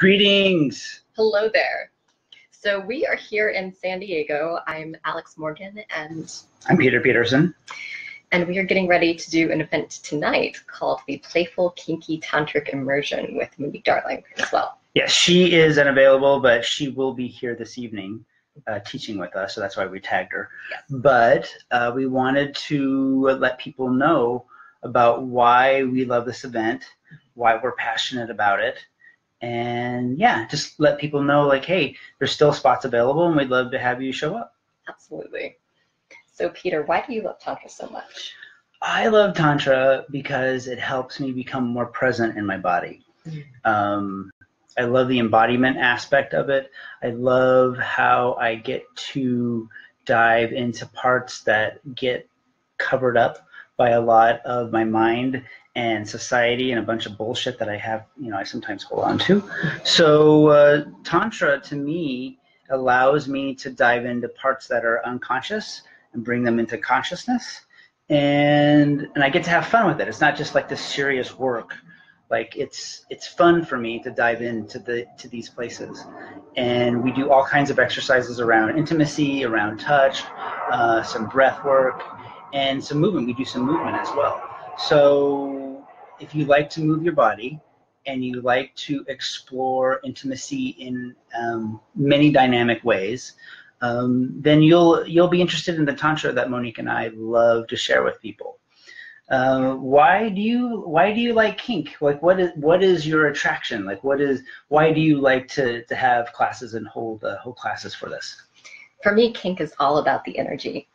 Greetings. Hello there. So we are here in San Diego. I'm Alex Morgan and I'm Peter Peterson. And we are getting ready to do an event tonight called the Playful Kinky Tantric Immersion with Monique Darling as well. Yes, she is unavailable, but she will be here this evening teaching with us, so that's why we tagged her. Yes. But we wanted to let people know about why we love this event, why we're passionate about it, and yeah, just let people know, like, hey, there's still spots available and we'd love to have you show up. Absolutely. So Peter, why do you love Tantra so much? I love Tantra because it helps me become more present in my body. I love the embodiment aspect of it. I love how I get to dive into parts that get covered up by a lot of my mind and society and a bunch of bullshit that I have, I sometimes hold on to. So Tantra to me allows me to dive into parts that are unconscious and bring them into consciousness. And I get to have fun with it. It's not just like this serious work. Like it's fun for me to dive into these places, and we do all kinds of exercises around intimacy, around touch, some breath work, and some movement. We do some movement as well. So if you like to move your body and you like to explore intimacy in many dynamic ways, then you'll be interested in the Tantra that Monique and I love to share with people. Why do you like kink? Like, what is your attraction? Like, why do you like to have classes and hold classes for this? For me, kink is all about the energy.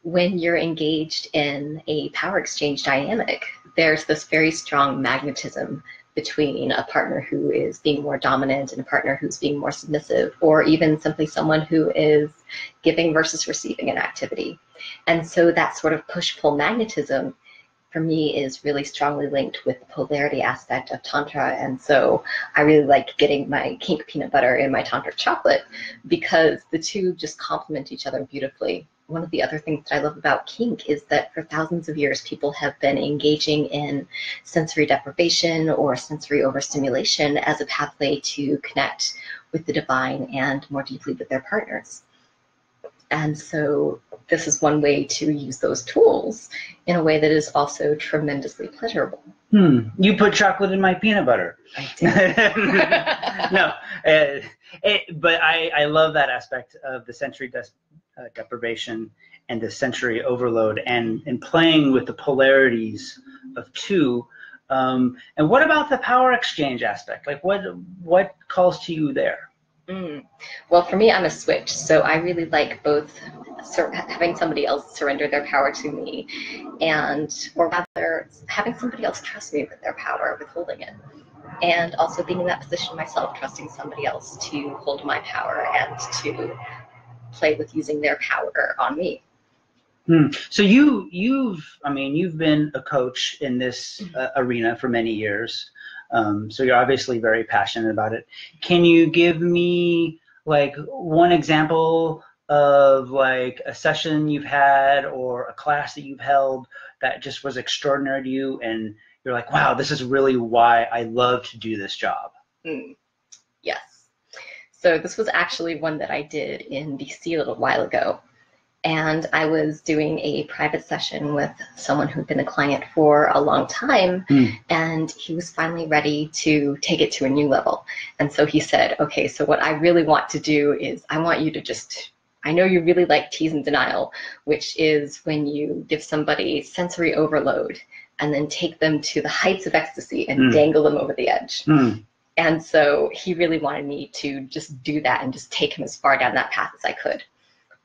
When you're engaged in a power exchange dynamic, there's this very strong magnetism between a partner who is being more dominant and a partner who's being more submissive, or even simply someone who is giving versus receiving an activity. And so that sort of push-pull magnetism for me is really strongly linked with the polarity aspect of Tantra. And so I really like getting my kink peanut butter in my tantric chocolate because the two just complement each other beautifully. One of the other things that I love about kink is that for thousands of years, people have been engaging in sensory deprivation or sensory overstimulation as a pathway to connect with the divine and more deeply with their partners. And so this is one way to use those tools in a way that is also tremendously pleasurable. You put chocolate in my peanut butter. I did. No, but I love that aspect of the sensory deprivation and the sensory overload and playing with the polarities of two. And what about the power exchange aspect? Like what calls to you there? Well, for me, I'm a switch, so I really like both having somebody else surrender their power to me, or rather having somebody else trust me with their power, with holding it, and also being in that position myself, trusting somebody else to hold my power and to play with using their power on me. So you've been a coach in this arena for many years. So you're obviously very passionate about it. Can you give me like one example of like a session you've had or a class that you've held that just was extraordinary to you and you're like, wow, this is really why I love to do this job? Yes. So this was actually one that I did in DC a little while ago. And I was doing a private session with someone who'd been a client for a long time, and he was finally ready to take it to a new level. And so he said, okay, so what I really want to do is I want you to I know you really like tease and denial, which is when you give somebody sensory overload and then take them to the heights of ecstasy and dangle them over the edge. And so he really wanted me to just do that and just take him as far down that path as I could.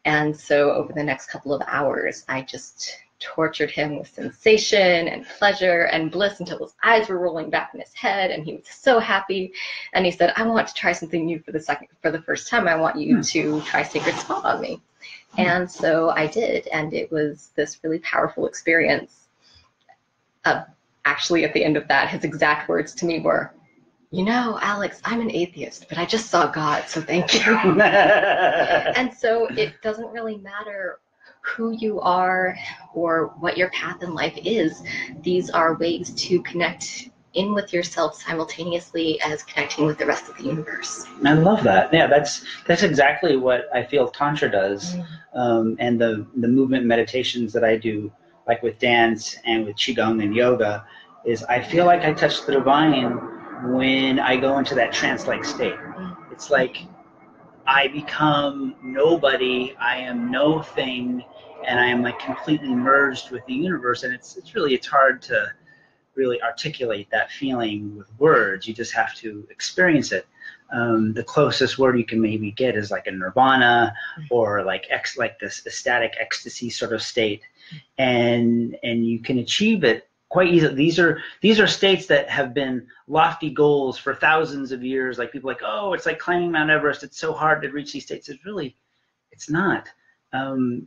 And so over the next couple of hours, I just tortured him with sensation and pleasure and bliss until his eyes were rolling back in his head, and he was so happy. And he said, I want to try something new for the first time. I want you to try Sacred Spot on me. And so I did, and it was this really powerful experience. Actually, at the end of that, his exact words to me were, you know, Alex, I'm an atheist, but I just saw God, so thank you. And so it doesn't really matter who you are or what your path in life is. These are ways to connect in with yourself simultaneously as connecting with the rest of the universe. I love that. Yeah, that's exactly what I feel Tantra does. And the movement meditations that I do, like with dance and with Qigong and yoga, is I feel like I touch the divine when I go into that trance-like state. It's like I become nobody, I am no thing, and I am like completely merged with the universe. And it's hard to really articulate that feeling with words. You just have to experience it. The closest word you can maybe get is like a nirvana, or like this ecstatic ecstasy sort of state, and you can achieve it quite easily. These are states that have been lofty goals for thousands of years. Like people are like, oh, it's like climbing Mount Everest. It's so hard to reach these states. It's not.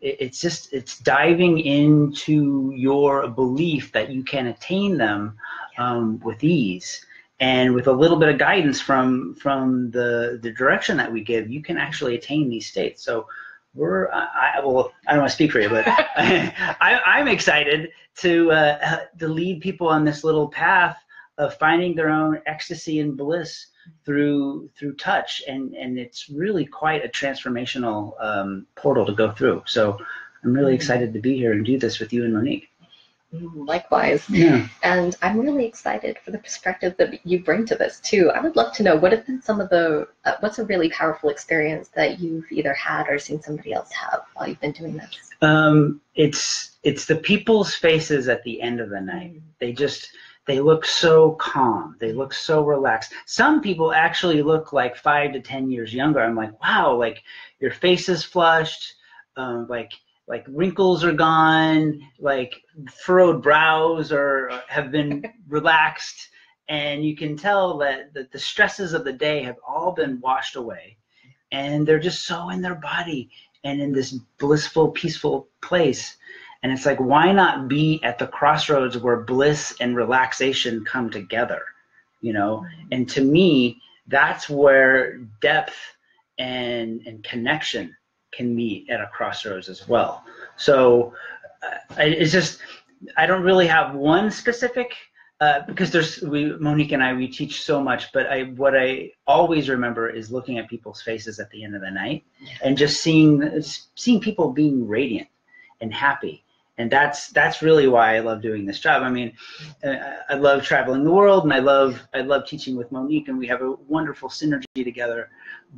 It's diving into your belief that you can attain them with ease, and with a little bit of guidance from the direction that we give, you can actually attain these states. So I don't want to speak for you, but I'm excited to lead people on this little path of finding their own ecstasy and bliss through touch, and it's really quite a transformational portal to go through. So I'm really excited to be here and do this with you and Monique. Likewise. Yeah. And I'm really excited for the perspective that you bring to this too. I would love to know, what have been some of the what's a really powerful experience that you've either had or seen somebody else have while you've been doing this? It's the people's faces at the end of the night. They look so calm. They look so relaxed. Some people actually look like 5 to 10 years younger. I'm like, wow, like your face is flushed, like wrinkles are gone, like furrowed brows have been relaxed, and you can tell that the stresses of the day have all been washed away, and they're just so in their body and in this blissful, peaceful place. And it's like, why not be at the crossroads where bliss and relaxation come together, you know? And to me, that's where depth and connection can meet at a crossroads as well. So I don't really have one specific, because Monique and I, we teach so much, but what I always remember is looking at people's faces at the end of the night and just seeing people being radiant and happy. And that's really why I love doing this job. I mean, I love traveling the world, and I love teaching with Monique, and we have a wonderful synergy together.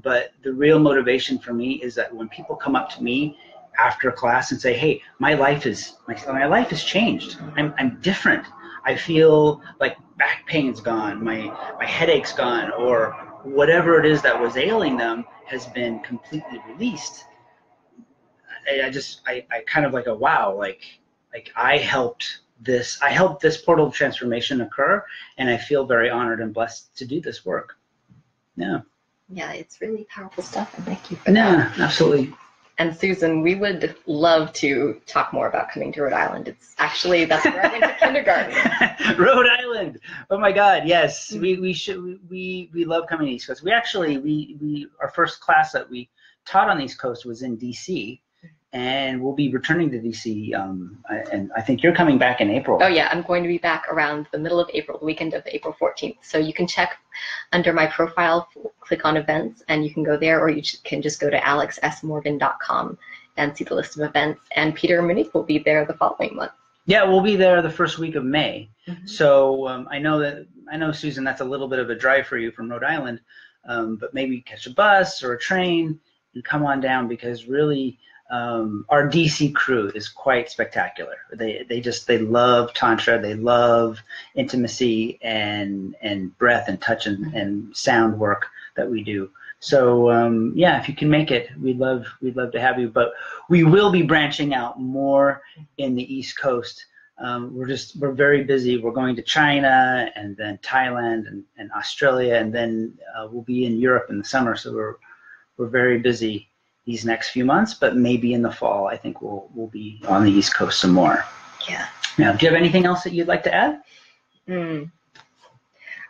But the real motivation for me is that when people come up to me after class and say, "Hey, my life has changed. I'm different. I feel like back pain's gone, my headache's gone, or whatever it is that was ailing them has been completely released." I kind of like a wow, like I helped this portal of transformation occur, and I feel very honored and blessed to do this work. Yeah, it's really powerful stuff, and thank you for that. Yeah, absolutely. And Susan, we would love to talk more about coming to Rhode Island. That's where I went to kindergarten. Rhode Island. Oh my God, yes. We love coming to the East Coast. We our first class that we taught on the East Coast was in DC. And we'll be returning to DC, and I think you're coming back in April. Oh yeah, I'm going to be back around the middle of April, the weekend of April 14th. So you can check under my profile, click on events, and you can go there, or you can just go to alexsmorgan.com and see the list of events. And Peter and Monique will be there the following month. Yeah, we'll be there the first week of May. So I know, Susan, that's a little bit of a drive for you from Rhode Island, but maybe catch a bus or a train and come on down, because really, our DC crew is quite spectacular. They love Tantra. They love intimacy and breath and touch and sound work that we do. So yeah, if you can make it, we'd love to have you. But we will be branching out more in the East Coast. We're very busy. We're going to China, and then Thailand and Australia, and then we'll be in Europe in the summer. So we're very busy these next few months, but maybe in the fall, I think we'll be on the East Coast some more. Yeah. Now, do you have anything else that you'd like to add?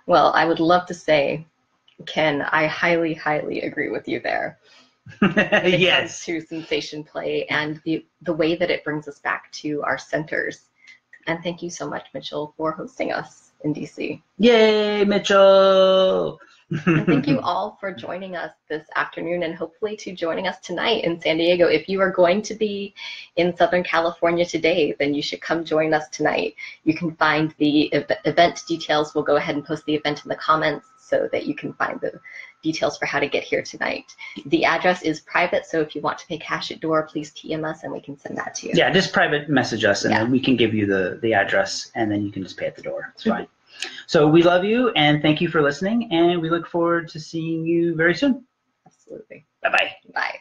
Well, I would love to say, Ken, I highly, highly agree with you there. Yes. To sensation play and the way that it brings us back to our centers. And thank you so much, Mitchell, for hosting us. in DC. Yay, Mitchell! And thank you all for joining us this afternoon, and hopefully to joining us tonight in San Diego. If you are going to be in Southern California today, then you should come join us tonight. You can find the event details. We'll go ahead and post the event in the comments so that you can find the details for how to get here tonight. The address is private, so if you want to pay cash at door, please PM us and we can send that to you. Yeah, just private message us, and then we can give you the address, and then you can just pay at the door. It's fine. So we love you, and thank you for listening, and we look forward to seeing you very soon. Absolutely. Bye-bye. Bye.